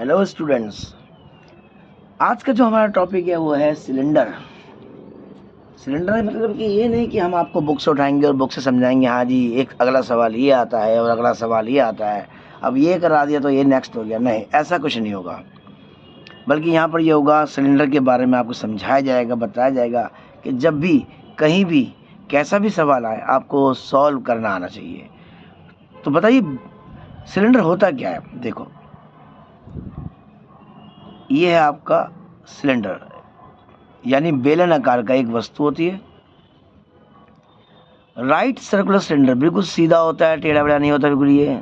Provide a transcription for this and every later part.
Hello students. आज का जो हमारा टॉपिक है वो है सिलेंडर। सिलेंडर मतलब कि ये नहीं कि हम आपको बुक से उठाएंगे और बुक से समझाएंगे, हाँ जी एक अगला सवाल ये आता है और अगला सवाल ये आता है, अब ये करा दिया तो ये नेक्स्ट हो गया। नहीं, ऐसा कुछ नहीं होगा। बल्कि यहाँ पर ये होगा, सिलेंडर के बारे में आपको समझाया जाएगा, बताया जाएगा कि जब भी कहीं भी कैसा भी सवाल आए आपको सॉल्व करना आना चाहिए। तो बताइए सिलेंडर होता क्या है। देखो, ये है आपका सिलेंडर, यानी बेलन आकार का एक वस्तु होती है। राइट सर्कुलर सिलेंडर बिल्कुल सीधा होता है, टेढ़ा बेढ़ा नहीं होता बिल्कुल। ये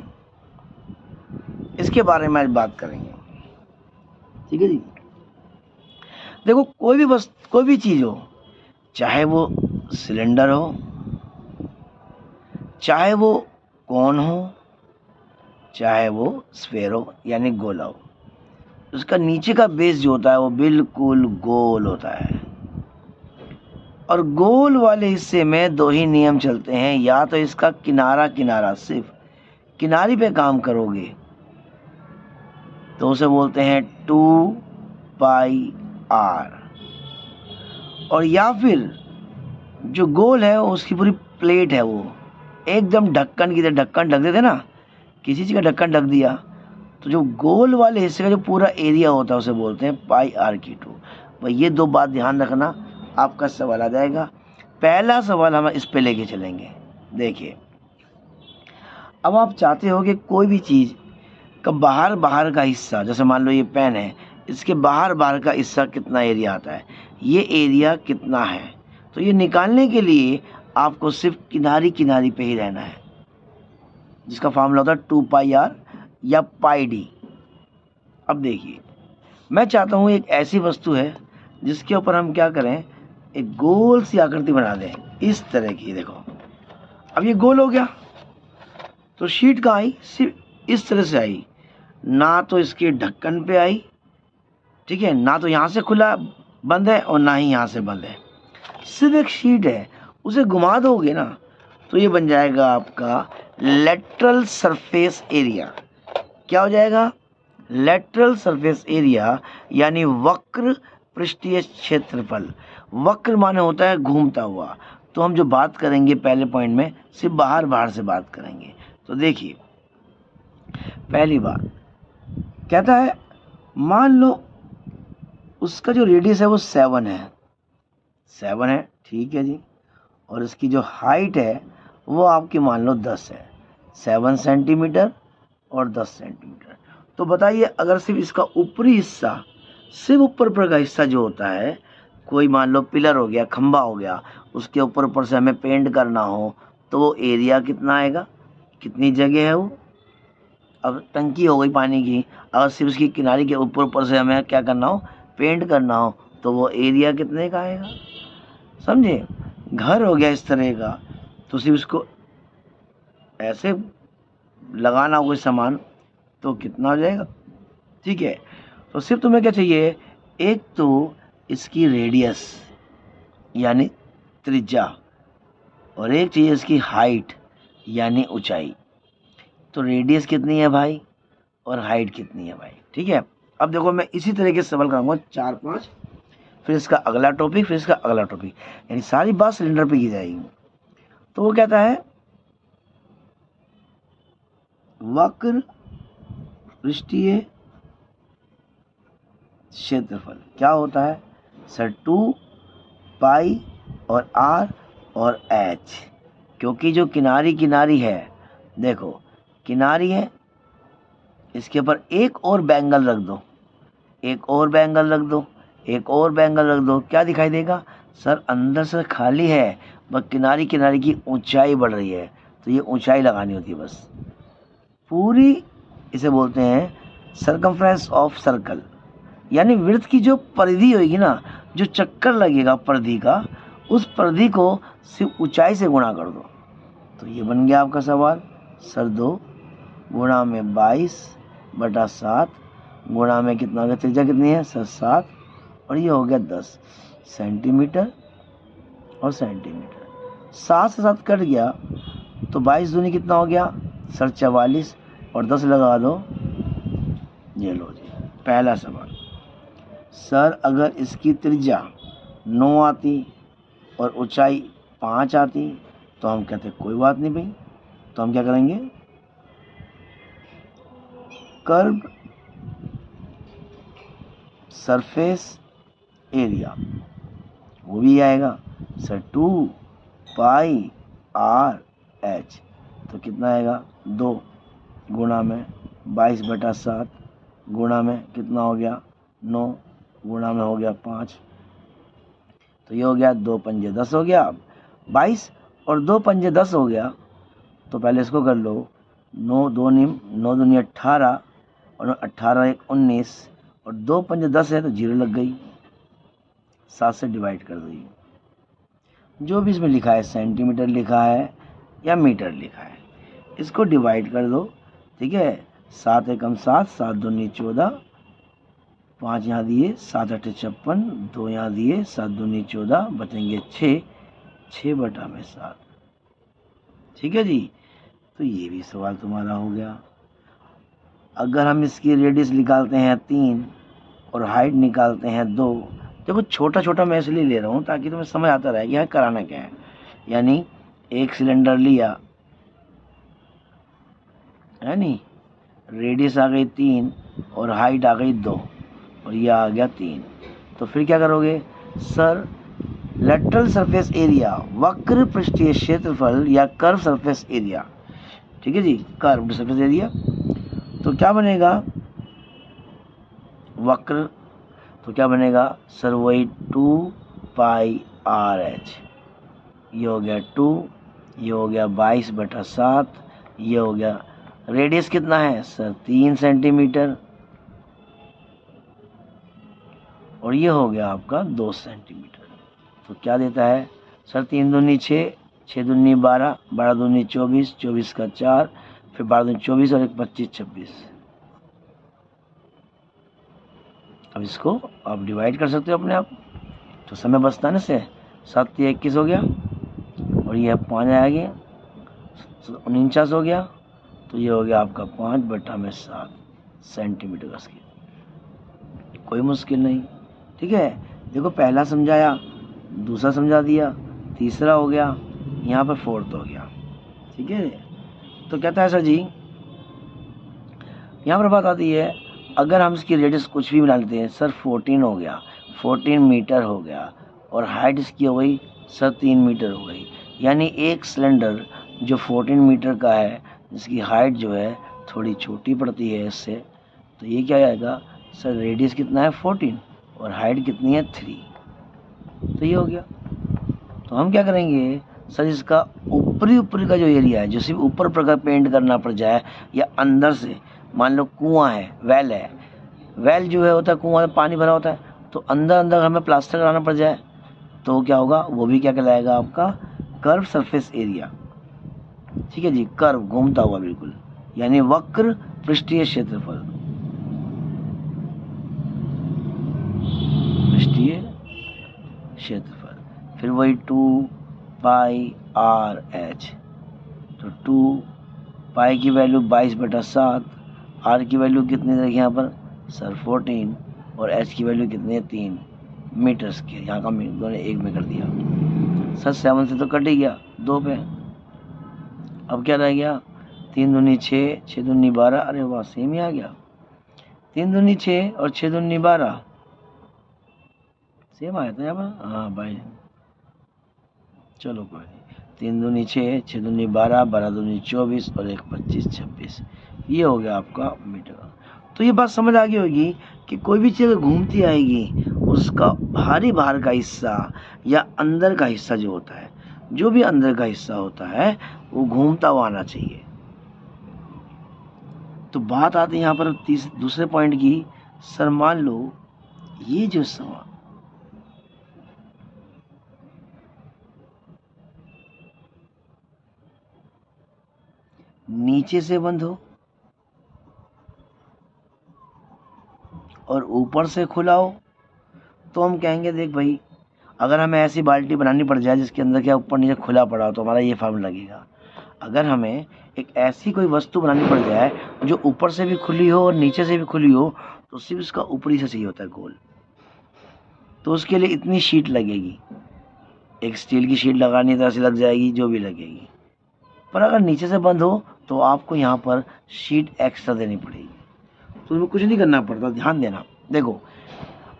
इसके बारे में आज बात करेंगे, ठीक है जी। देखो, कोई भी वस्तु, कोई भी चीज हो, चाहे वो सिलेंडर हो, चाहे वो कोन हो, चाहे वो स्फेयर हो यानी गोला हो, उसका नीचे का बेस जो होता है वो बिल्कुल गोल होता है। और गोल वाले हिस्से में दो ही नियम चलते हैं, या तो इसका किनारा किनारा सिर्फ किनारी पे काम करोगे तो उसे बोलते हैं 2πr, और या फिर जो गोल है उसकी पूरी प्लेट है वो एकदम ढक्कन की तरह, ढक्कन ढक देते ना, किसी चीज़ का ढक्कन ढक दिया, तो जो गोल वाले हिस्से का जो पूरा एरिया होता है उसे बोलते हैं πr/2। भाई ये दो बात ध्यान रखना, आपका सवाल आ जाएगा। पहला सवाल हम इस पे लेके चलेंगे। देखिए, अब आप चाहते हो कि कोई भी चीज़ का बाहर का हिस्सा, जैसे मान लो ये पेन है, इसके बाहर का हिस्सा कितना एरिया आता है, ये एरिया कितना है, तो ये निकालने के लिए आपको सिर्फ किनारी किनारी पे ही रहना है, जिसका फार्मूला होता है 2πr या πd। अब देखिए, मैं चाहता हूँ एक ऐसी वस्तु है जिसके ऊपर हम क्या करें, एक गोल सी आकृति बना दें इस तरह की। देखो, अब ये गोल हो गया, तो शीट कहाँ आई, सिर्फ इस तरह से आई, ना तो इसके ढक्कन पे आई, ठीक है, ना तो यहाँ से खुला बंद है और ना ही यहाँ से बंद है, सिर्फ एक शीट है। उसे घुमा दोगे ना तो ये बन जाएगा आपका लेटरल सरफेस एरिया। क्या हो जाएगा, लेटरल सरफेस एरिया, यानी वक्र पृष्ठीय क्षेत्रफल। वक्र माने होता है घूमता हुआ, तो हम जो बात करेंगे पहले पॉइंट में सिर्फ बाहर से बात करेंगे। तो देखिए, पहली बात कहता है, मान लो उसका जो रेडियस है वो 7 है, 7 है, ठीक है जी, और इसकी जो हाइट है वो आपकी मान लो 10 है, 7 सेंटीमीटर और 10 सेंटीमीटर। तो बताइए, अगर सिर्फ इसका ऊपरी हिस्सा, सिर्फ ऊपर का हिस्सा जो होता है, कोई मान लो पिलर हो गया, खंबा हो गया, उसके ऊपर से हमें पेंट करना हो तो वो एरिया कितना आएगा, कितनी जगह है वो। अब टंकी हो गई पानी की, अगर सिर्फ उसकी किनारे के ऊपर से हमें क्या करना हो, पेंट करना हो, तो वो एरिया कितने का आएगा, समझे। घर हो गया इस तरह का, तो सिर्फ इसको ऐसे लगाना हो कोई सामान तो कितना हो जाएगा, ठीक है। तो सिर्फ तुम्हें क्या चाहिए, एक तो इसकी रेडियस यानी त्रिज्या, और एक चाहिए इसकी हाइट यानी ऊंचाई। तो रेडियस कितनी है भाई और हाइट कितनी है भाई, ठीक है। अब देखो, मैं इसी तरह के सवाल कराऊंगा 4-5, फिर इसका अगला टॉपिक, फिर इसका अगला टॉपिक, यानी सारी बात सिलेंडर पे की जाएगी। तो वो कहता है वक्र पृष्ठीय क्षेत्रफल क्या होता है सर, 2π और r और h, क्योंकि जो किनारी किनारी है, देखो किनारी है, इसके ऊपर एक और बैंगल रख दो, एक और बैंगल रख दो, एक और बैंगल रख दो, क्या दिखाई देगा सर, अंदर से खाली है, बस किनारी किनारी की ऊंचाई बढ़ रही है, तो ये ऊंचाई लगानी होती है बस पूरी। इसे बोलते हैं सरकमफ्रेंस ऑफ सर्कल, यानी वृत्त की जो परिधि होगी ना, जो चक्कर लगेगा परिधि का, उस परिधि को सिर्फ ऊंचाई से गुणा कर दो। तो ये बन गया आपका सवाल, सर 2 गुणा में 22/7 गुणा में कितना हो गया, त्रिज्या कितनी है सर 7, और ये हो गया 10 सेंटीमीटर और सेंटीमीटर। 7 से 7 कट गया तो 22 दूनी कितना हो गया सर 44, और 10 लगा दो, ये लो जी, पहला सवाल, सर अगर इसकी त्रिज्या 9 आती और ऊंचाई 5 आती तो हम कहते कोई बात नहीं भाई, तो हम क्या करेंगे, कर्व सरफेस एरिया वो भी आएगा सर 2 पाई आर एच, तो कितना आएगा 2 गुणा में 22/7 गुणा में कितना हो गया 9 गुणा में हो गया 5, तो ये हो गया 2 पंजे 10 हो गया 22 और 2 पंजे 10 हो गया। तो पहले इसको कर लो, 9 दूनी 18 और 18 1 19 और 2 पंजे 10 है तो 0 लग गई, 7 से डिवाइड कर दो। जो भी इसमें लिखा है सेंटीमीटर लिखा है या मीटर लिखा है इसको डिवाइड कर दो, ठीक है। 7 एकम 7, 7 दूनी 14, 5 यहाँ दिए, 7 8 56, 2 यहाँ दिए, 7 दूनी 14, बचेंगे 6, 6/7, ठीक है जी। तो ये भी सवाल तुम्हारा हो गया। अगर हम इसकी रेडियस निकालते हैं 3 और हाइट निकालते हैं 2, देखो छोटा छोटा मैं इसलिए ले रहा हूँ ताकि तुम्हें समझ आता रहे कि यहाँ कराना क्या है। यानी एक सिलेंडर लिया है नी, रेडियस आ गई 3 और हाइट आ गई 2 और यह आ गया 3, तो फिर क्या करोगे, सर लेटरल सरफेस एरिया वक्र पृष्ठीय क्षेत्रफल या कर्व सरफेस एरिया, ठीक है जी, कर्व सरफेस एरिया, तो क्या बनेगा वक्र, तो क्या बनेगा सर वही 2 पाई आर एच, ये हो गया 2, ये हो गया 22/7, ये हो गया रेडियस कितना है सर 3 सेंटीमीटर और ये हो गया आपका 2 सेंटीमीटर। तो क्या देता है सर 3 दूनी 6, 6 दूनी 12, 12 दूनी 24, 24 का 4, फिर 12 दूनी 24 और 1 25 26। अब इसको आप डिवाइड कर सकते हो अपने आप, तो समय बचता है ना से, 7 या 21 हो गया और ये 5 आ गया 49 हो गया, तो ये हो गया आपका 5/7 सेंटीमीटर का स्केल। कोई मुश्किल नहीं, ठीक है। देखो पहला समझाया, दूसरा समझा दिया, तीसरा हो गया, यहाँ पर फोर्थ हो गया, ठीक है। तो कहता है सर जी यहाँ पर बात आती है, अगर हम इसकी रेडियस कुछ भी बना लेते हैं सर 14 हो गया, 14 मीटर हो गया और हाइट इसकी हो गई सर 3 मीटर हो गई, यानी एक सिलेंडर जो 14 मीटर का है जिसकी हाइट जो है थोड़ी छोटी पड़ती है इससे, तो ये क्या आएगा सर रेडियस कितना है 14 और हाइट कितनी है 3, तो ये हो गया। तो हम क्या करेंगे सर इसका ऊपरी का जो एरिया है, जो सिर्फ ऊपर पर पेंट करना पड़ जाए या अंदर से, मान लो कुआं है, वेल है, वेल जो है होता है कुआं में पानी भरा होता है, तो अंदर हमें प्लास्टर कराना पड़ जाए तो क्या होगा, वो भी क्या कहलाएगा आपका कर्व सरफेस एरिया, ठीक है जी। कर्व घूमता हुआ बिल्कुल, यानी वक्र पृष्ठीय क्षेत्रफल, पृष्ठीय क्षेत्रफल, फिर वही 2 पाई आर एच, तो 2 पाई की वैल्यू 22/7, आर की वैल्यू कितनी रखी यहाँ पर सर 14 और एच की वैल्यू कितनी है 3 मीटर्स की, यहाँ का दोनों 1 में कर दिया सर, 7 से तो कट ही गया 2 पे, अब क्या रह गया 3 दूनी 6, 6 दूनी 12, अरे वाह सेम ही आ गया, 3 दूनी 6 और 6 दूनी 12 सेम आया था यहाँ पर, हाँ भाई चलो कोई नहीं, 3 दूनी 6, 6 दूनी 12, 12 दूनी 24 और 1 25 26, ये हो गया आपका मीटर। तो ये बात समझ आ गई होगी कि कोई भी चीज़ घूमती आएगी उसका बाहर का हिस्सा या अंदर का हिस्सा जो होता है, जो भी अंदर का हिस्सा होता है वो घूमता हुआ आना चाहिए। तो बात आती है यहाँ पर दूसरे पॉइंट की, सर मान लो ये जो सवाल नीचे से बंद हो और ऊपर से खुला हो, तो हम कहेंगे देख भाई अगर हमें ऐसी बाल्टी बनानी पड़ जाए जिसके अंदर क्या ऊपर नीचे खुला पड़ा हो तो हमारा ये फार्मूला लगेगा। अगर हमें एक ऐसी कोई वस्तु बनानी पड़ जाए जो ऊपर से भी खुली हो और नीचे से भी खुली हो, तो सिर्फ इसका ऊपरी से चाहिए होता है गोल। तो उसके लिए इतनी शीट लगेगी, एक स्टील की शीट लगानी तो ऐसी लग जाएगी, जो भी लगेगी। पर अगर नीचे से बंद हो तो आपको यहाँ पर शीट एक्स्ट्रा देनी पड़ेगी। तो उसमें कुछ नहीं करना पड़ता, ध्यान देना। देखो,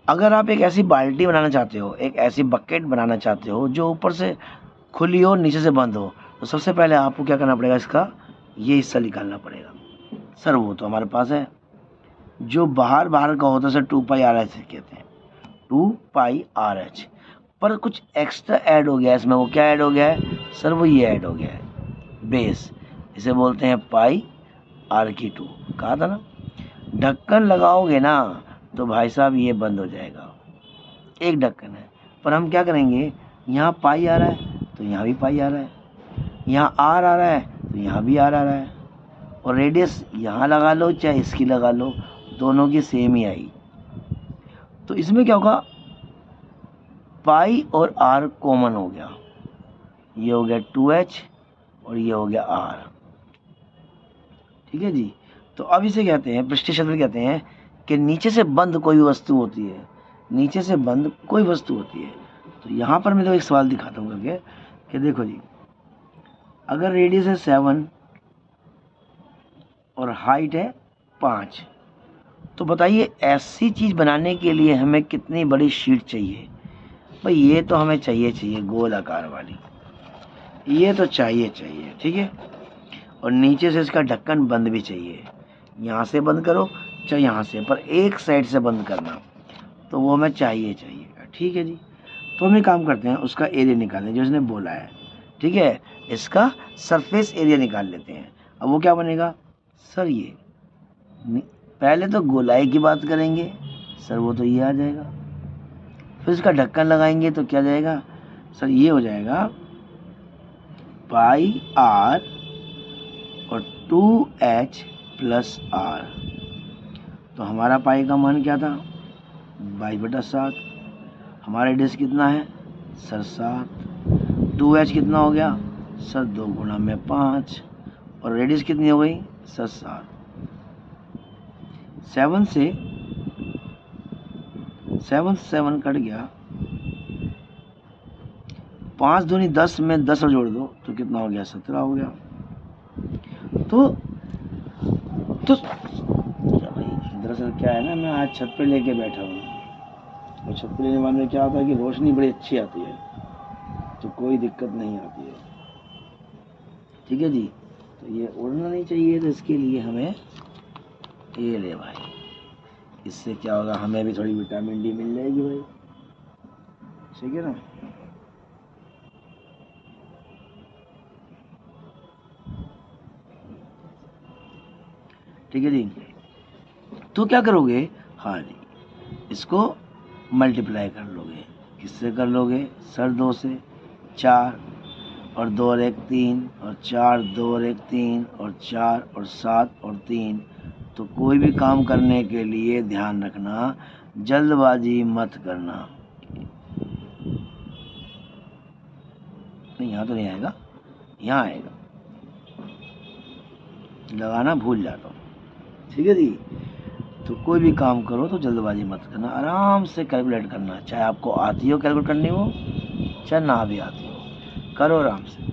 अगर आप एक ऐसी बाल्टी बनाना चाहते हो, एक ऐसी बकेट बनाना चाहते हो जो ऊपर से खुली हो, नीचे से बंद हो, तो सबसे पहले आपको क्या करना पड़ेगा, इसका ये हिस्सा निकालना पड़ेगा। सर वो तो हमारे पास है, जो बाहर का होता है सर 2πRH कहते हैं, 2πRH। पर कुछ एक्स्ट्रा ऐड हो गया इसमें। वो क्या ऐड हो गया है सर? वो ये ऐड हो गया है बेस, इसे बोलते हैं πRK2। कहा था ना, ढक्कन लगाओगे ना तो भाई साहब ये बंद हो जाएगा। एक ढक्कन है, पर हम क्या करेंगे, यहाँ पाई आ रहा है तो यहाँ भी पाई आ रहा है, यहाँ आर आ रहा है तो यहाँ भी आर आ रहा है, और रेडियस यहाँ लगा लो चाहे इसकी लगा लो, दोनों की सेम ही आई। तो इसमें क्या होगा, पाई और आर कॉमन हो गया, ये हो गया 2H और ये हो गया R। ठीक है जी। तो अब इसे कहते हैं, पृष्ठीय क्षेत्र कहते हैं कि नीचे से बंद कोई वस्तु होती है, नीचे से बंद कोई वस्तु होती है। तो यहाँ पर मैं तो एक सवाल दिखाता हूँ करके कि देखो जी, अगर रेडियस है 7 और हाइट है 5, तो बताइए ऐसी चीज़ बनाने के लिए हमें कितनी बड़ी शीट चाहिए? भाई ये तो हमें चाहिए गोल आकार वाली, ये तो चाहिए। ठीक है, और नीचे से इसका ढक्कन बंद भी चाहिए। यहाँ से बंद करो चाहे यहाँ से, पर एक साइड से बंद करना, तो वो हमें चाहिए। ठीक है जी। तो हम एक काम करते हैं, उसका एरिया निकालें जो इसने बोला है। ठीक है, इसका सरफेस एरिया निकाल लेते हैं। अब वो क्या बनेगा सर, ये पहले तो गोलाई की बात करेंगे सर, वो तो ये आ जाएगा। फिर इसका ढक्कन लगाएंगे तो क्या जाएगा सर, ये हो जाएगा πR और 2H + R। तो हमारा पाई का मान क्या था, 22/7। हमारा रेडियस कितना है सर 7। 2H कितना हो गया सर, 2 × 5, और रेडियस कितनी हो गई सर 7। 7 से 7 कट गया, 5 दूनी 10 में 10 और जोड़ दो तो कितना हो गया, 17 हो गया। तो दरअसल क्या है ना, मैं आज छत पे लेके बैठा हूँ, और छत पे लेने वाले में क्या होता है कि रोशनी बड़ी अच्छी आती है, तो कोई दिक्कत नहीं आती है। ठीक है जी। तो ये उड़ना नहीं चाहिए, तो इसके लिए हमें ये ले भाई, इससे क्या होगा, हमें भी थोड़ी विटामिन डी मिल जाएगी भाई। ठीक है ना। ठीक है जी। तो क्या करोगे, हाँ जी, इसको मल्टीप्लाई कर लोगे। किससे कर लोगे सर, 2 से 4 और 2 और 1 3 और 4 2 और 1 3 और 4 और 7 और 3। तो कोई भी काम करने के लिए ध्यान रखना, जल्दबाजी मत करना। नहीं, यहाँ तो नहीं आएगा, यहाँ आएगा, लगाना भूल जाता हूँ। ठीक है जी। तो कोई भी काम करो तो जल्दबाजी मत करना, आराम से कैलकुलेट करना, चाहे आपको आती हो कैलकुलेट करनी हो चाहे ना भी आती हो, करो आराम से।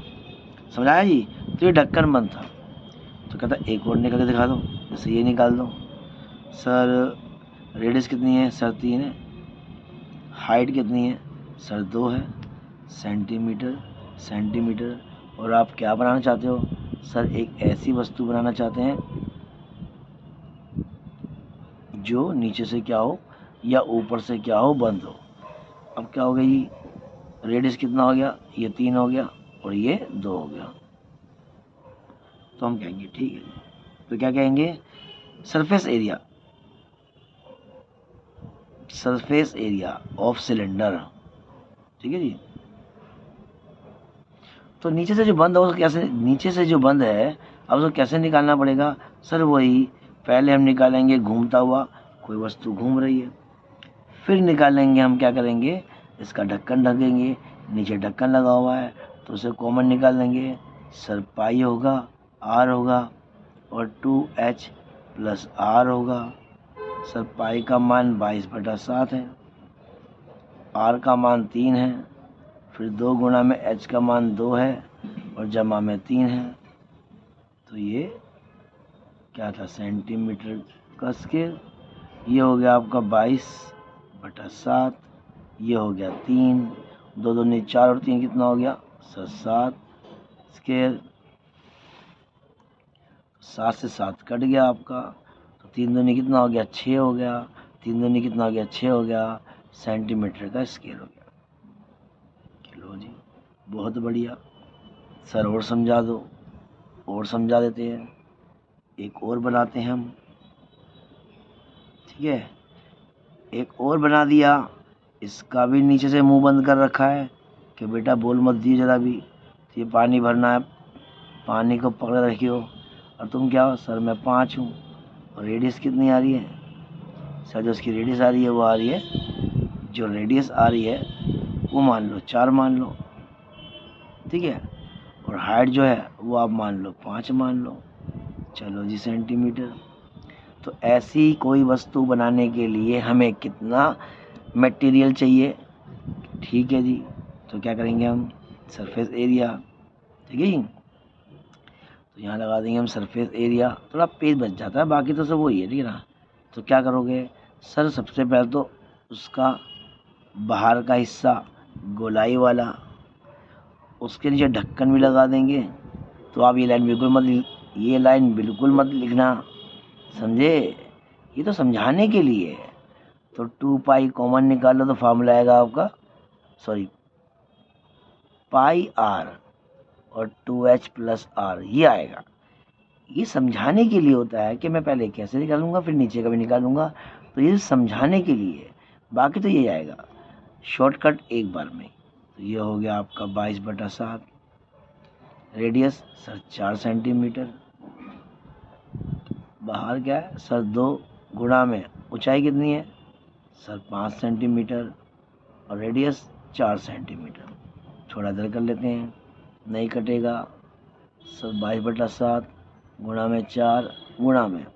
समझाया जी। तो ये ढक्कन बंद था, तो कहता एक और निकाल के दिखा दो, जैसे ये निकाल दो। सर रेडियस कितनी है सर, 3 है। हाइट कितनी है सर, 2 है। सेंटीमीटर। और आप क्या बनाना चाहते हो सर, एक ऐसी वस्तु बनाना चाहते हैं जो नीचे से क्या हो या ऊपर से क्या हो, बंद हो। अब क्या हो गया जी, रेडियस कितना हो गया, ये 3 हो गया और ये 2 हो गया। तो हम कहेंगे ठीक है, तो क्या कहेंगे, सरफेस एरिया ऑफ सिलेंडर। ठीक है जी। तो नीचे से जो बंद है उसको कैसे, नीचे से जो बंद है अब उसको कैसे निकालना पड़ेगा सर, वही पहले हम निकालेंगे घूमता हुआ, कोई वस्तु घूम रही है। फिर निकालेंगे हम, क्या करेंगे, इसका ढक्कन ढकेंगे, नीचे ढक्कन लगा हुआ है तो उसे कॉमन निकाल लेंगे। सर पाई होगा, R होगा और 2H + R होगा। सर पाई का मान 22/7 है, आर का मान 3 है, फिर 2 गुणा में एच का मान 2 है और जमा में 3 है। तो ये क्या था, सेंटीमीटर का स्केल। ये हो गया आपका 22/7, ये हो गया 3, 2 दूनी 4 और 3 कितना हो गया सर 7 स्केल। 7 से 7 कट गया आपका, तो 3 दूनी कितना हो गया 6 हो गया, 3 दूनी कितना हो गया 6 हो गया, सेंटीमीटर का स्केल हो गया। चलो जी, बहुत बढ़िया सर, और समझा दो, और समझा देते हैं, एक और बनाते हैं हम, ठीक है। एक और बना दिया, इसका भी नीचे से मुंह बंद कर रखा है कि बेटा बोल मत दिए जरा भी। तो ये पानी भरना है, पानी को पकड़ रखियो, और तुम क्या हो सर मैं 5 हूँ, और रेडियस कितनी आ रही है सर, जो उसकी रेडियस आ रही है वो आ रही है, जो रेडियस आ रही है वो मान लो 4 मान लो, ठीक है, और हाइट जो है वो आप मान लो 5 मान लो। चलो जी सेंटीमीटर। तो ऐसी कोई वस्तु बनाने के लिए हमें कितना मटेरियल चाहिए, ठीक है जी। तो क्या करेंगे हम, सरफेस एरिया, ठीक है जी। तो यहाँ लगा देंगे हम सरफेस एरिया, थोड़ा पेज बच जाता है, बाकी तो सब वही है, ठीक है ना। तो क्या करोगे सर, सबसे पहले तो उसका बाहर का हिस्सा गोलाई वाला, उसके नीचे ढक्कन भी लगा देंगे। तो आप ये लाइन बिल्कुल मत लिखना, समझे, ये तो समझाने के लिए है। तो 2 पाई कॉमन निकालो तो फार्मूला आएगा आपका, सॉरी पाई आर और 2h प्लस आर, ये आएगा। ये समझाने के लिए होता है कि मैं पहले कैसे निकालूंगा फिर नीचे का भी निकालूंगा, तो ये समझाने के लिए, बाकी तो ये आएगा शॉर्टकट एक बार में। तो ये हो गया आपका 22/7, रेडियस सर 4 सेंटीमीटर, बाहर क्या है सर 2 गुणा में ऊंचाई कितनी है सर 5 सेंटीमीटर, और रेडियस 4 सेंटीमीटर। थोड़ा इधर कर लेते हैं, नहीं कटेगा सर 22/7 गुणा में 4 गुणा में,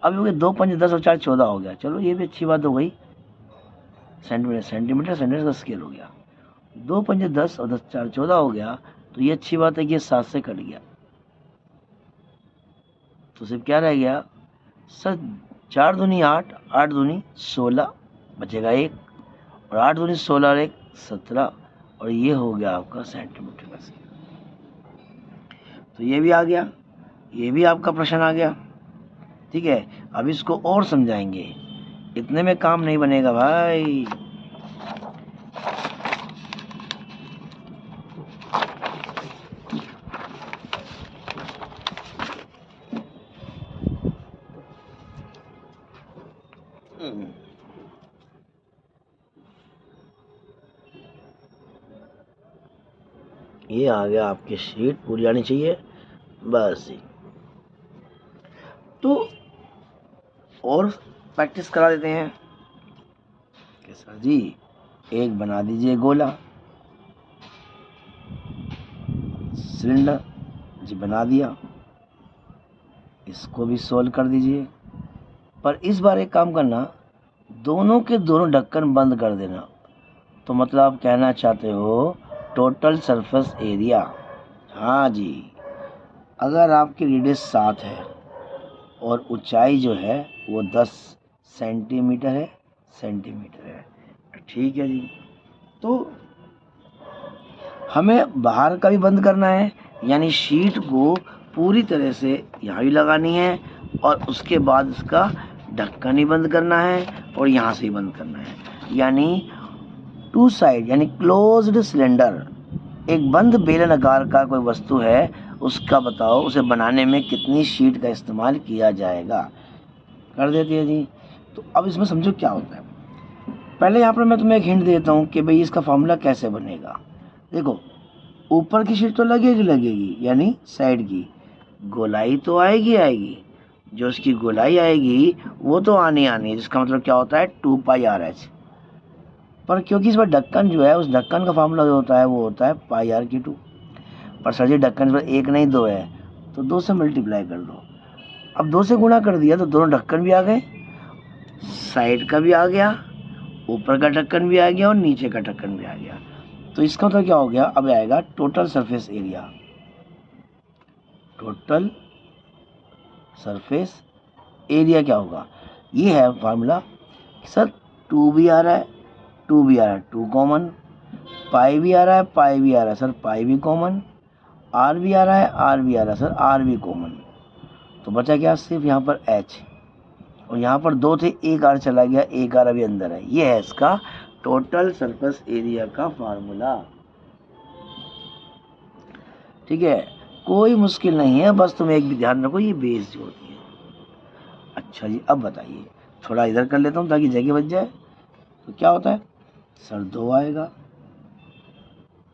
अब हो गया 2 5 10 और 4 14 हो गया। चलो ये भी अच्छी बात हो गई, सेंटीमीटर का स्केल हो गया, 2 5 10 और 10 4 14 हो गया। तो ये अच्छी बात है कि ये 7 से कट गया, तो सिर्फ क्या रह गया सर 4 दूनी 8, 8 दूनी 16, बचेगा 1, और 8 दूनी 16 और 1 17, और ये हो गया आपका सेंटीमीटर का स्केल। तो ये भी आ गया, ये भी आपका प्रश्न आ गया, ठीक है। अब इसको और समझाएंगे, इतने में काम नहीं बनेगा भाई। ये आ गया आपकी शीट, पूरी आनी चाहिए बस। तो और प्रैक्टिस करा देते हैं कि सर जी एक बना दीजिए गोला सिलेंडर जी, बना दिया, इसको भी सोल्व कर दीजिए। पर इस बार एक काम करना, दोनों के दोनों ढक्कन बंद कर देना। तो मतलब आप कहना चाहते हो टोटल सरफेस एरिया, हाँ जी, अगर आपकी रेडियस 7 है और ऊंचाई जो है वो 10 सेंटीमीटर है, ठीक है जी। तो हमें बाहर का भी बंद करना है, यानी शीट को पूरी तरह से यहाँ भी लगानी है, और उसके बाद इसका ढक्कन ही बंद करना है और यहाँ से ही बंद करना है, यानी 2 साइड, यानी क्लोज्ड सिलेंडर। एक बंद बेलनाकार का कोई वस्तु है, उसका बताओ उसे बनाने में कितनी शीट का इस्तेमाल किया जाएगा, कर देती है जी। तो अब इसमें समझो क्या होता है। पहले यहाँ पर मैं तुम्हें एक हिंट देता हूँ कि भाई इसका फॉर्मूला कैसे बनेगा। देखो ऊपर की शीट तो लगेगी, यानी साइड की गोलाई तो आएगी, जो उसकी गोलाई आएगी वो तो आनी है, जिसका मतलब क्या होता है 2 पाई आर एच। पर क्योंकि इस पर ढक्कन जो है, उस ढक्कन का फार्मूला जो होता है वो होता है पाई आर की 2। पर सर जी ढक्कन पर 1 नहीं 2 है, तो 2 से मल्टीप्लाई कर दो। अब 2 से गुणा कर दिया तो दोनों ढक्कन भी आ गए, साइड का भी आ गया, ऊपर का ढक्कन भी आ गया और नीचे का ढक्कन भी आ गया। तो इसका मतलब क्या हो गया, अब आएगा total surface area. Total surface area क्या होगा, ये है फार्मूला। सर 2 भी आ रहा है, 2 भी आ रहा है, 2 कॉमन, पाई भी आ रहा है, पाई भी आ रहा है, सर पाई भी कॉमन, आर भी आ रहा है, आर भी आ रहा है, सर आर भी कॉमन। तो बचा क्या, सिर्फ यहाँ पर एच, और यहाँ पर 2 थे, एक आर चला गया, एक आर अभी अंदर है। ये है इसका टोटल सरफेस एरिया का फार्मूला। ठीक है, कोई मुश्किल नहीं है, बस तुम एक भी ध्यान रखो, ये बेस जो होती है। अच्छा जी, अब बताइए, थोड़ा इधर कर लेता हूँ ताकि जगह बच जाए। तो क्या होता है, सर 2 आएगा,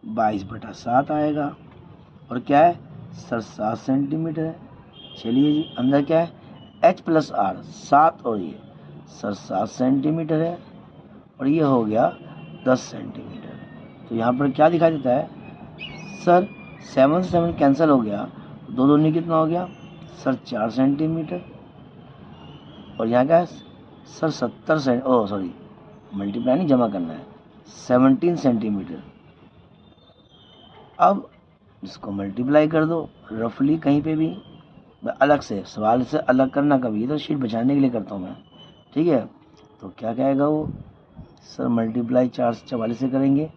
22/7 आएगा, और क्या है सर 7 सेंटीमीटर है। चलिए जी, अंदर क्या है, एच प्लस आर 7, और ये सर 7 सेंटीमीटर है, और ये हो गया 10 सेंटीमीटर। तो यहाँ पर क्या दिखाई देता है, सर 7 से 7 कैंसिल हो गया, 2 दूनी कितना हो गया सर 4 सेंटीमीटर, और यहाँ क्या है सर 70 सेंट, ओ सॉरी मल्टीप्लाई नहीं, जमा करना है, 17 सेंटीमीटर। अब इसको मल्टीप्लाई कर दो रफली, कहीं पे भी अलग से, सवाल से अलग करना कभी, तो शीट बचाने के लिए करता हूँ मैं। ठीक है, तो क्या कहेगा वो, सर मल्टीप्लाई 4 से 44 से करेंगे,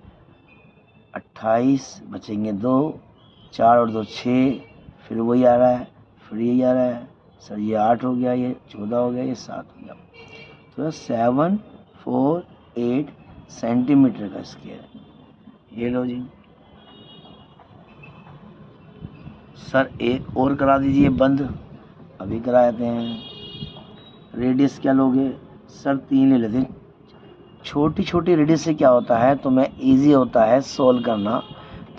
28 बचेंगे 2, 4 और 2 6, फिर वही आ रहा है, फिर यही आ रहा है, सर ये 8 हो गया, ये 14 हो गया, ये 7 हो गया। तो 748 सेंटीमीटर का स्क्वायर है। ये लो जी, सर एक और करा दीजिए बंद, अभी करा देते हैं। रेडियस क्या लोगे, सर 3 ले लेते हैं। छोटी छोटी रेडियस से क्या होता है, तो मैं इजी होता है सोल्व करना,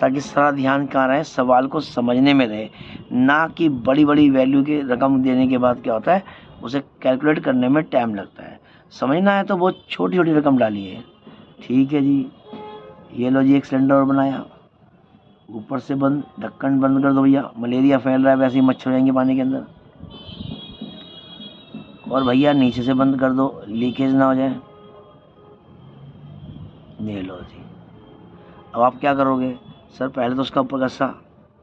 ताकि सारा ध्यान कहाँ रहे, सवाल को समझने में रहे, ना कि बड़ी बड़ी वैल्यू की रकम देने के बाद क्या होता है, उसे कैलकुलेट करने में टाइम लगता है। समझना है तो बहुत छोटी छोटी रकम डालिए। ठीक है जी, ये लो जी, एक सिलेंडर और बनाया, ऊपर से बंद, ढक्कन बंद कर दो भैया, मलेरिया फैल रहा है, वैसे ही मच्छर रहेंगे पानी के अंदर। और भैया नीचे से बंद कर दो, लीकेज ना हो जाए। ये लो जी, अब आप क्या करोगे, सर पहले तो उसका ऊपर का सा,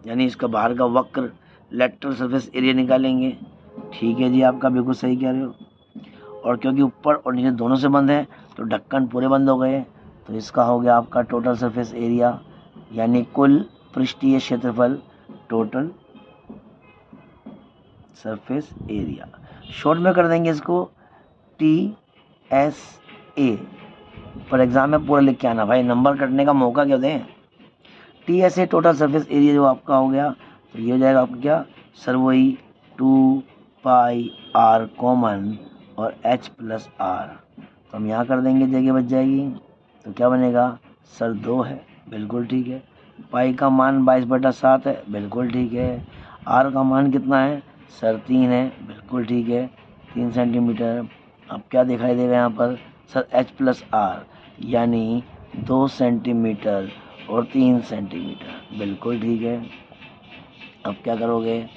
यानी इसका बाहर का वक्र लेटरल सरफेस एरिया निकालेंगे। ठीक है जी, आपका बिल्कुल सही कह रहे हो, और क्योंकि ऊपर और नीचे दोनों से बंद है तो ढक्कन पूरे बंद हो गए, तो इसका हो गया आपका टोटल सरफेस एरिया, यानी कुल पृष्ठीय क्षेत्रफल, टोटल सरफेस एरिया। शॉर्ट में कर देंगे इसको TSA, पर एग्जाम में पूरा लिख के आना भाई, नंबर कटने का मौका क्यों दें। TSA टोटल सरफेस एरिया जो आपका हो गया, तो ये हो जाएगा आपका क्या, सर वही 2 पाई r कॉमन और h प्लस r। तो हम यहाँ कर देंगे, जगह बच जाएगी, तो क्या बनेगा, सर 2 है, बिल्कुल ठीक है। पाई का मान 22/7 है, बिल्कुल ठीक है। r का मान कितना है, सर 3 है, बिल्कुल ठीक है, 3 सेंटीमीटर। अब क्या दिखाई देगा यहाँ पर, सर h प्लस r, यानी 2 सेंटीमीटर और 3 सेंटीमीटर, बिल्कुल ठीक है। अब क्या करोगे,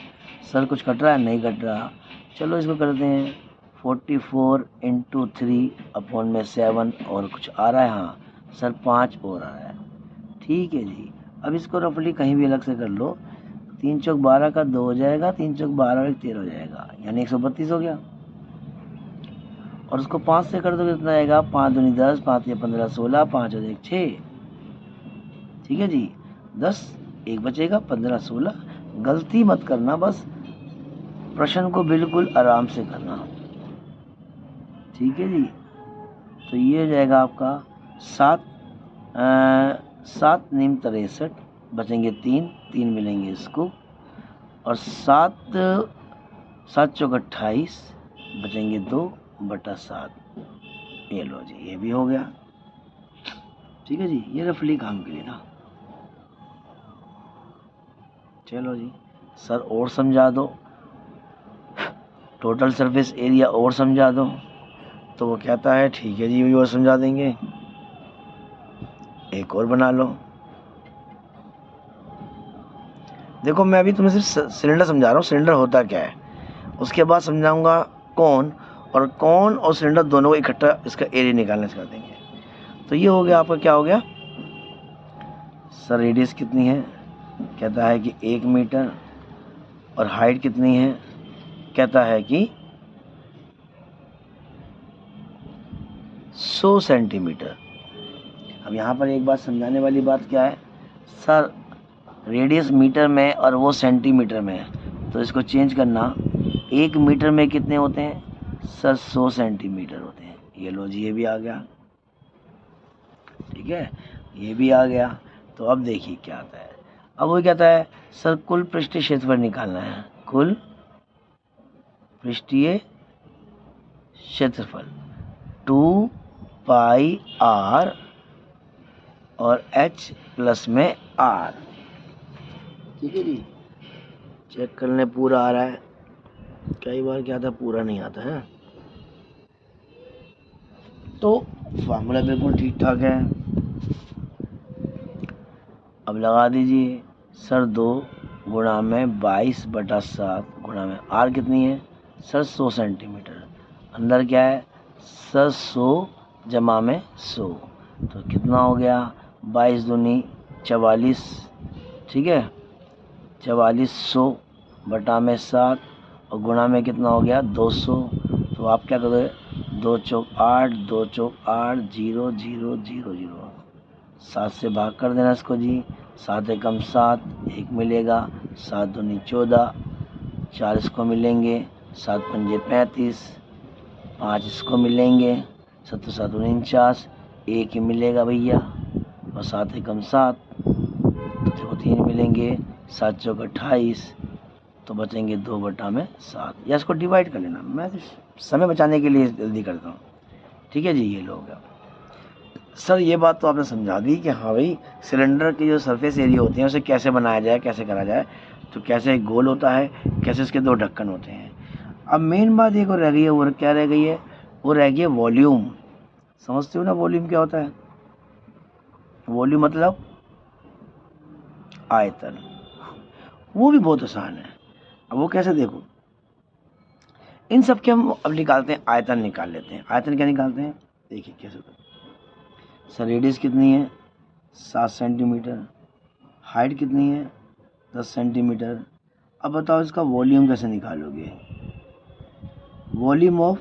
सर कुछ कट रहा है, नहीं कट रहा, चलो इसको करते हैं 44 × 3/7, और कुछ आ रहा है, हाँ सर 5 और आ रहा है। ठीक है जी, अब इसको रफली कहीं भी अलग से कर लो, 3 चौक 12 का 2 हो जाएगा, 3 चौक 12 और 13 हो जाएगा, यानी 132 हो गया। और उसको 5 से कर दो कितना आएगा, 5 दूनी 10, 5 या 15 16, 5 और 1 6। ठीक है जी, 10 एक बचेगा, 15 16। गलती मत करना, बस प्रश्न को बिल्कुल आराम से करना। ठीक है जी, तो ये हो जाएगा आपका 7 नीम 63, बचेंगे 3 मिलेंगे इसको, और 7 चौक 28, बचेंगे 2/7। ये लो जी, ये भी हो गया। ठीक है जी, ये रफली काम के लिए था। चलो जी, सर और समझा दो, टोटल सरफेस एरिया और समझा दो। तो वो कहता है ठीक है जी, वही और समझा देंगे, एक और बना लो। देखो मैं अभी तुम्हें सिर्फ सिलेंडर समझा रहा हूँ, सिलेंडर होता क्या है, उसके बाद समझाऊंगा कौन, और कौन और सिलेंडर दोनों को इकट्ठा इसका एरिया निकालने से कर देंगे। तो ये हो गया आपका, क्या हो गया सर, रेडियस कितनी है, कहता है कि 1 मीटर, और हाइट कितनी है, कहता है कि 100 सेंटीमीटर। अब यहाँ पर एक बात समझाने वाली बात क्या है सर, रेडियस मीटर में और वो सेंटीमीटर में है, तो इसको चेंज करना, 1 मीटर में कितने होते हैं सर, 100 सेंटीमीटर होते हैं। ये लो जी, ये भी आ गया, ठीक है, ये भी आ गया। तो अब देखिए क्या आता है, अब वो कहता है सर कुल पृष्ठीय क्षेत्रफल निकालना है, कुल पृष्ठीय क्षेत्रफल 2 पाई आर और h प्लस में r, ठीक है जी। चेक कर लें पूरा आ रहा है, कई बार क्या आता है पूरा नहीं आता है। तो फार्मूला बिल्कुल ठीक ठाक है। अब लगा दीजिए सर, 2 गुणा में 22/7 गुणा में r कितनी है सर, 100 सेंटीमीटर, अंदर क्या है सर 100 जमा में 100, तो कितना हो गया 22 दूनी 44, ठीक है, 4400 बटा में 7 और गुणा में कितना हो गया 200। तो आप क्या करोगे, 2 चौक 8, 2 चौक 8, 0 0 0 0, 7 से भाग कर देना इसको जी, 7 एकम 7, 1 मिलेगा, 7 दूनी 14, 4 इसको मिलेंगे, 7 पंजे 35, 5 इसको मिलेंगे, 7 7 49, 1 ही मिलेगा भैया, और 7 एकम 7, तो 3 मिलेंगे, 7 चौक 28, तो बचेंगे 2/7, या इसको डिवाइड कर लेना, मैं समय बचाने के लिए जल्दी करता हूँ, ठीक है जी। ये लो हो गया सर, ये बात तो आपने समझा दी कि हाँ भाई, सिलेंडर की जो सरफेस एरिया होते हैं उसे कैसे बनाया जाए, कैसे करा जाए, तो कैसे एक गोल होता है, कैसे इसके 2 ढक्कन होते हैं। अब मेन बात एक और रह गई है, वो क्या रह गई है, वो रह गई है वॉल्यूम। समझते हो ना वॉल्यूम क्या होता है, वॉल्यूम मतलब आयतन, वो भी बहुत आसान है। अब वो कैसे, देखो इन सब के हम अब निकालते हैं, आयतन निकाल लेते हैं। आयतन क्या निकालते हैं, देखिए कैसे होता है सर, रेडियस कितनी है 7 सेंटीमीटर, हाइट कितनी है 10 सेंटीमीटर। अब बताओ इसका वॉल्यूम कैसे निकालोगे, वॉल्यूम ऑफ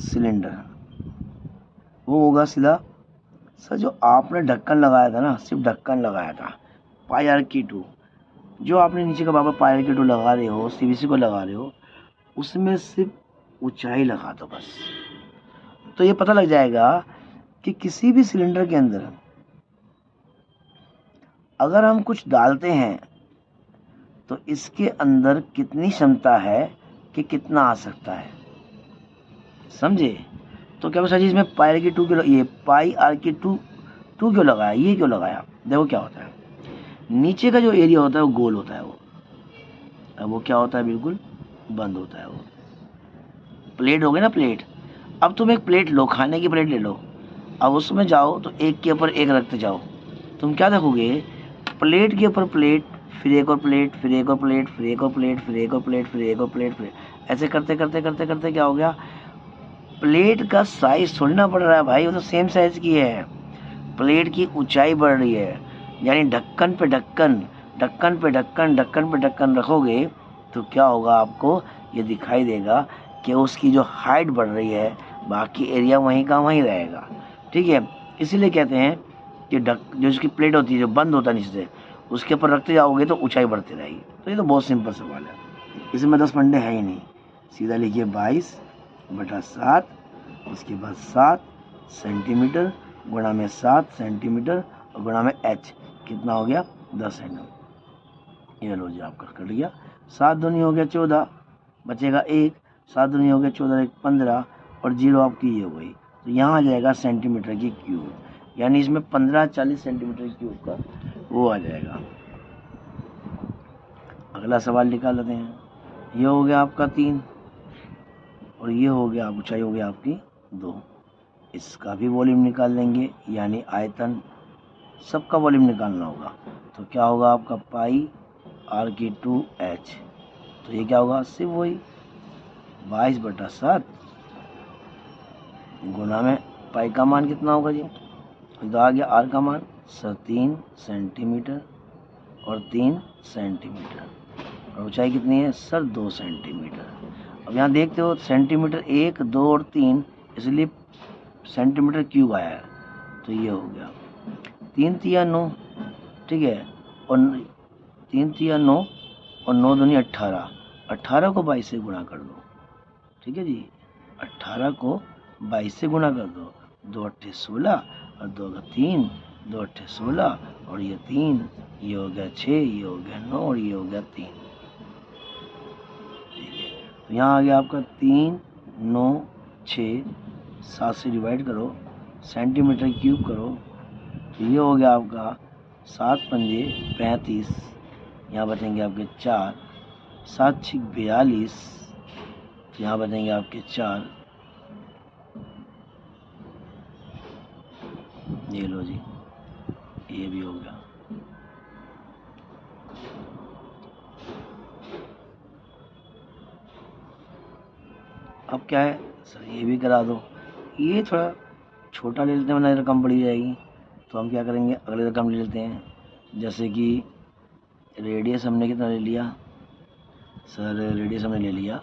सिलेंडर वो होगा सीधा सर, जो आपने ढक्कन लगाया था ना, सिर्फ ढक्कन लगाया था, πr/2, जो आपने नीचे का बाबा πr/2 लगा रहे हो, CVC को लगा रहे हो, उसमें सिर्फ ऊंचाई लगा दो बस। तो ये पता लग जाएगा कि किसी भी सिलेंडर के अंदर अगर हम कुछ डालते हैं तो इसके अंदर कितनी क्षमता है कि कितना आ सकता है, समझे। तो क्या सर जी इसमें πr/2 क्यों, ये πr/2 क्यों लगाया, ये क्यों लगाया, देखो क्या होता है, नीचे का जो एरिया होता है वो गोल होता है, वो क्या होता है, बिल्कुल बंद होता है, वो प्लेट हो गई ना प्लेट। अब तुम एक प्लेट लो, खाने की प्लेट ले लो, अब उसमें जाओ तो एक के ऊपर एक रखते जाओ, तुम क्या देखोगे, प्लेट के ऊपर प्लेट, फिर एक और प्लेट, फिर एक और प्लेट, फिर एक और प्लेट, फिर एक और प्लेट, फिर एक और प्लेट, फिर ऐसे करते करते करते करते क्या हो गया, प्लेट का साइज थोड़ी ना बढ़ रहा है भाई, वो तो सेम साइज की है, प्लेट की ऊंचाई बढ़ रही है। यानी ढक्कन पे ढक्कन, ढक्कन पे ढक्कन, ढक्कन पे ढक्कन रखोगे तो क्या होगा, आपको ये दिखाई देगा कि उसकी जो हाइट बढ़ रही है, बाकी एरिया वहीं का वहीं रहेगा, ठीक है। इसीलिए कहते हैं कि जो उसकी प्लेट होती है, जो बंद होता है नीचे से, उसके ऊपर रखते जाओगे तो ऊंचाई बढ़ती रहेगी। तो ये तो बहुत सिंपल सवाल है, इसमें 10 फंडे है ही नहीं, सीधा लिखिए 22/7, उसके बाद 7 सेंटीमीटर गुणा में 7 सेंटीमीटर और गुणा में h, कितना हो गया 10 सेंटीमीटर। ये लो जी आपका कट गया, 7 दूनी हो गया 14, बचेगा 1, 7 दूनी हो गया 14, 1 15, और 0 आपकी ये हो गई। तो यहाँ आ जाएगा सेंटीमीटर की क्यूब, यानी इसमें 15-40 सेंटीमीटर क्यूब का वो आ जाएगा। अगला सवाल निकाल लेते हैं, ये हो गया आपका 3 और ये हो गया, ऊंचाई हो गया आपकी 2, इसका भी वॉल्यूम निकाल लेंगे, यानी आयतन, सबका वॉल्यूम निकालना होगा। तो क्या होगा आपका πr/2h, तो ये क्या होगा, सिर्फ वही 22/7 गुना में पाई का मान कितना होगा जी? तो आ गया आर का मान सर 3 सेंटीमीटर और 3 सेंटीमीटर और ऊंचाई कितनी है सर 2 सेंटीमीटर। अब यहाँ देखते हो सेंटीमीटर 1, 2 और 3, इसलिए सेंटीमीटर क्यूब आया है। तो ये हो गया 3 तिया 9, ठीक है, और 3 तिया 9 और 9 दूनी 18, 18 को 22 से गुणा कर दो, ठीक है जी, 18 को 22 से गुणा कर दो, 2 अट्ठे 16 और 2 का 3, 2 अट्ठे 16 और ये 3, ये हो गया 6, ये हो गया 9 और ये हो गया 3, ठीक है। तो यहाँ आ गया आपका 3, 9, 6, 7 से डिवाइड करो, सेंटीमीटर क्यूब करो, तो ये हो गया आपका 7 पंजे 35, यहाँ बचेंगे आपके 4, 7 छिक 42, यहाँ बचेंगे आपके 4, ये लो जी, ये भी हो गया। अब क्या है सर, ये भी करा दो। ये थोड़ा छोटा ले लेते हैं वरना रकम बढ़ी जाएगी, तो हम क्या करेंगे अगले रकम ले लेते हैं। जैसे कि रेडियस हमने कितना ले लिया सर, रेडियस हमने ले लिया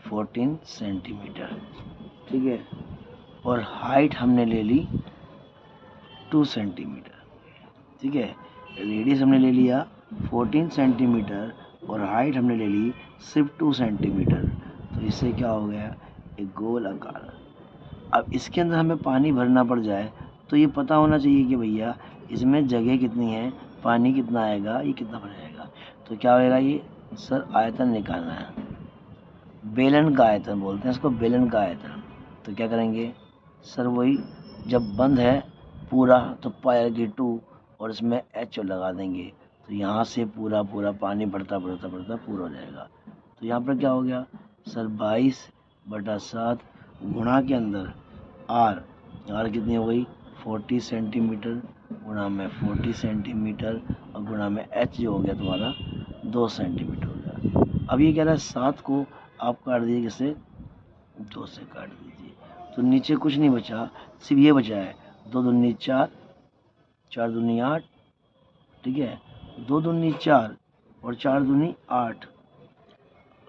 14 सेंटीमीटर, ठीक है, और हाइट हमने ले ली 2 सेंटीमीटर, ठीक है। रेडियस हमने ले लिया 14 सेंटीमीटर और हाइट हमने ले ली सिर्फ 2 सेंटीमीटर। तो इससे क्या हो गया, एक गोल आकार। अब इसके अंदर हमें पानी भरना पड़ जाए तो ये पता होना चाहिए कि भैया इसमें जगह कितनी है, पानी कितना आएगा, ये कितना भर जाएगा। तो क्या होगा ये सर, आयतन निकालना है, बेलन का आयतन बोलते हैं इसको, बेलन का आयतन। तो क्या करेंगे सर, वही जब बंद है पूरा तो पाई की 2 और इसमें एच लगा देंगे, तो यहाँ से पूरा पूरा पानी बढ़ता बढ़ता बढ़ता पूरा हो जाएगा। तो यहाँ पर क्या हो गया सर, 22/7 गुणा के अंदर आर, आर कितनी हो गई 40 सेंटीमीटर गुणा में 40 सेंटीमीटर और गुणा में एच जो हो गया तुम्हारा 2 सेंटीमीटर हो गया। अब ये कह रहा है 7 को आप काट दीजिए, किससे 2 से काट दीजिए, तो नीचे कुछ नहीं बचा, सिर्फ ये बचा है 2 दूनी 4, 4 दूनी 8, ठीक है, 2 दूनी 4 और 4 दूनी 8,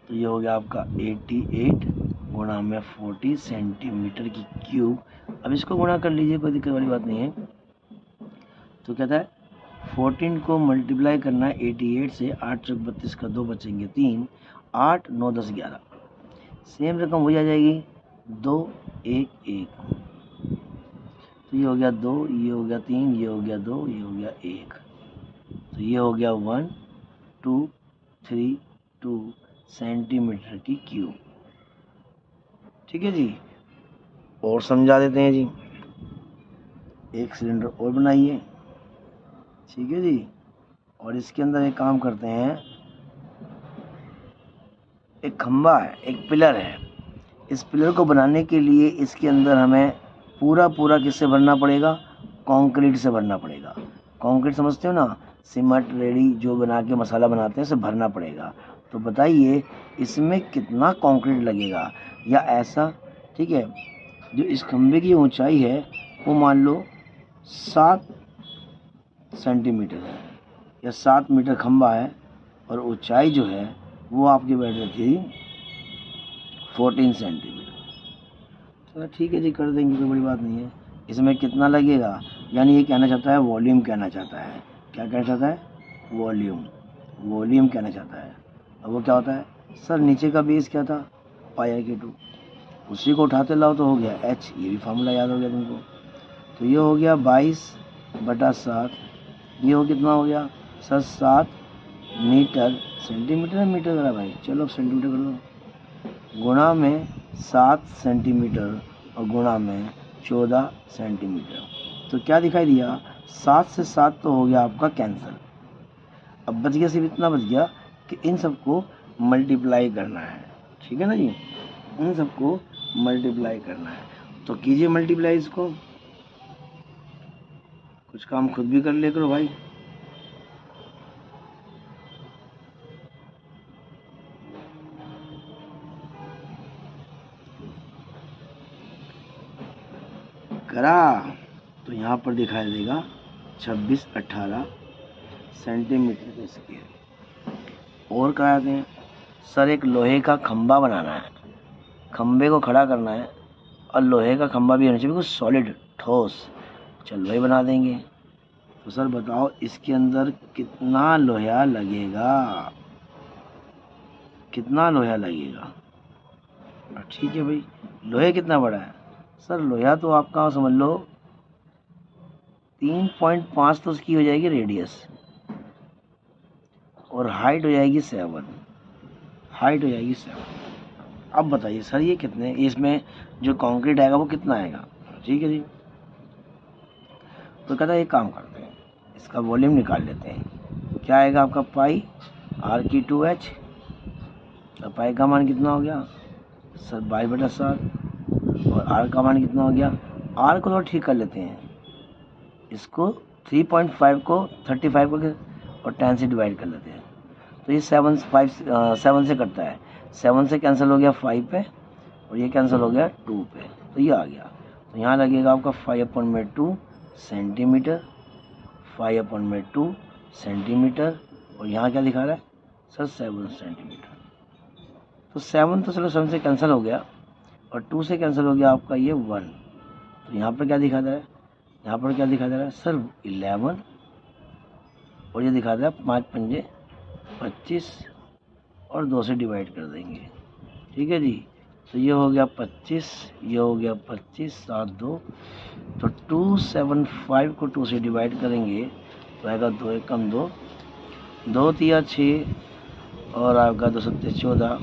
तो ये हो गया आपका 88 गुणा में 40 सेंटीमीटर की क्यूब। अब इसको गुणा कर लीजिए, कोई दिक्कत वाली बात नहीं है। तो कहता है 14 को मल्टीप्लाई करना है 88 से, 8 चौक 32 का 2 बचेंगे 3, 8 9 10 11, सेम रकम वही आ जाएगी 2 1 1। तो ये हो गया 2, ये हो गया 3, ये हो गया 2, ये हो गया 1, तो ये हो गया 1 2 3 2 सेंटीमीटर की क्यूब, ठीक है जी। और समझा देते हैं जी, एक सिलेंडर और बनाइए, ठीक है जी, और इसके अंदर एक काम करते हैं, एक खंबा है, एक पिलर है, इस पिलर को बनाने के लिए इसके अंदर हमें पूरा पूरा किससे भरना पड़ेगा, कंक्रीट से भरना पड़ेगा। कंक्रीट समझते हो ना, सीमेंट रेडी जो बना के मसाला बनाते हैं उसे भरना पड़ेगा। तो बताइए इसमें कितना कंक्रीट लगेगा, या ऐसा, ठीक है, जो इस खंबे की ऊंचाई है वो मान लो 7 सेंटीमीटर है या 7 मीटर खंबा है, और ऊंचाई जो है वो आपकी बैठ रही थी 14 सेंटीमीटर। तो ठीक है जी, कर देंगे, कोई बड़ी बात नहीं है। इसमें कितना लगेगा, यानी ये कहना चाहता है वॉल्यूम कहना चाहता है, क्या कहना चाहता है, वॉल्यूम, वॉल्यूम कहना चाहता है। अब वो क्या होता है सर, नीचे का बेस क्या था पाई की 2, उसी को उठाते लाओ तो हो गया एच, ये भी फार्मूला याद हो गया तुमको। तो ये हो गया 22/7, ये हो कितना हो गया सर 7 मीटर, सेंटीमीटर मीटर करा भाई, चलो अब सेंटीमीटर कर दो, गुणा में 7 सेंटीमीटर और गुणा में 14 सेंटीमीटर। तो क्या दिखाई दिया, 7 से 7 तो हो गया आपका कैंसिल। अब बच गया सिर्फ इतना बच गया कि इन सबको मल्टीप्लाई करना है, ठीक है ना जी, इन सबको मल्टीप्लाई करना है। तो कीजिए मल्टीप्लाई इसको, कुछ काम खुद भी कर ले करो भाई। करा तो यहाँ पर दिखाई देगा 26-18 सेंटीमीटर के स्क्वायर। और कराते हैं सर, एक लोहे का खंभा बनाना है, खंभे को खड़ा करना है और लोहे का खंभा भी होना चाहिए, बिल्कुल सॉलिड ठोस। चलो वही बना देंगे। तो सर बताओ इसके अंदर कितना लोहा लगेगा, कितना लोहा लगेगा? ठीक है भाई, लोहे कितना बड़ा है? सर लोहा तो आपका समझ लो 3.5 तो उसकी हो जाएगी रेडियस, और हाइट हो जाएगी 7, हाइट हो जाएगी 7। अब बताइए सर ये कितने, इसमें जो कंक्रीट आएगा वो कितना आएगा? ठीक है जी। तो कहता है एक काम करते हैं, इसका वॉल्यूम निकाल लेते हैं। क्या आएगा आपका पाई r/2h। तो पाई का मान कितना हो गया सर 22/7, और r का मान कितना हो गया? r को थोड़ा ठीक कर लेते हैं, इसको 3.5 को 35 को और 10 से डिवाइड कर लेते हैं। तो ये 7 से कटता है, 7 से कैंसिल हो गया 5 पे, और ये कैंसिल हो गया 2 पे, तो ये आ गया। तो यहाँ लगेगा आपका 5/2 सेंटीमीटर, 5/2 सेंटीमीटर, और यहाँ क्या दिखा रहा है सर 7 सेंटीमीटर। तो 7 तो चलो 7 से कैंसिल हो गया, और 2 से कैंसिल हो गया आपका ये 1। तो यहाँ पर क्या दिखा दे रहा है, यहाँ पर क्या दिखा दे रहा है सर 11, और ये दिखा दे रहा है 5 पंजे 25, और 2 से डिवाइड कर देंगे। ठीक है जी। तो ये हो गया 25, ये हो गया 25, 7 2, तो 275 को 2 से डिवाइड करेंगे तो आएगा 2 एकम 2, 2 तिया 6, और आपका 2 सत्ते 14,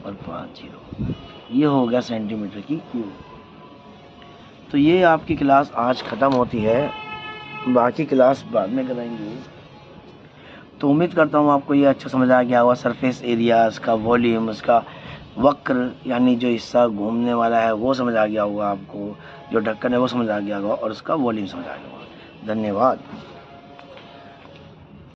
और 5 0। ये हो गया सेंटीमीटर की क्यूब। तो ये आपकी क्लास आज ख़त्म होती है, बाकी क्लास बाद में कराएंगे। तो उम्मीद करता हूँ आपको ये अच्छा समझ आ गया होगा। सरफेस एरिया, इसका वॉल्यूम, इसका वक्र यानी जो हिस्सा घूमने वाला है वो समझ आ गया होगा आपको, जो ढक्कन है वो समझ आ गया होगा, और उसका वॉल्यूम समझ आ गया होगा। धन्यवाद।